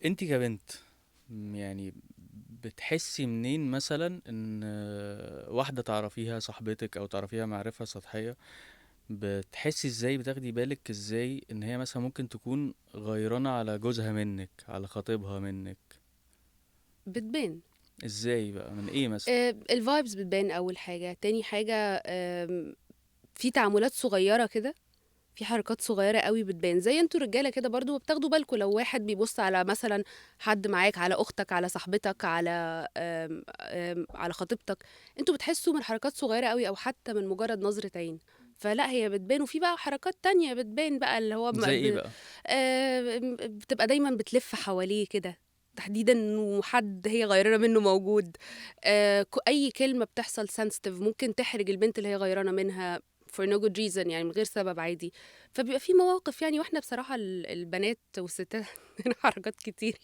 انت كبنت يعني بتحسي منين مثلا ان واحدة تعرفيها صاحبتك او تعرفيها معرفة سطحية، بتحسي ازاي، بتاخدي بالك ازاي ان هي مثلا ممكن تكون غيرانة على جوزها منك، على خطيبها منك؟ بتبان. ازاي بقى، من ايه مثلا؟ الفايبز بتبان اول حاجه، تاني حاجه في تعاملات صغيره كده، في حركات صغيره قوي بتبان، زي انتوا رجاله كده برضو بتاخدوا بالكم لو واحد بيبص على مثلا حد معاك، على اختك، على صاحبتك، على على خطيبتك. انتوا بتحسوا من حركات صغيره قوي او حتى من مجرد نظره عين. فلا هي بتبان، وفي بقى حركات تانية بتبان بقى اللي هو زي ايه بقى؟ بتبقى دايما بتلف حواليه كده، تحديدا انه حد هي غيرانه منه موجود. اي كلمه بتحصل سنسيتيف ممكن تحرج البنت اللي هي غيرانه منها for no good reason، يعني من غير سبب عادي. فبيبقى في مواقف يعني، واحنا بصراحه البنات والستات عندنا حركات كتير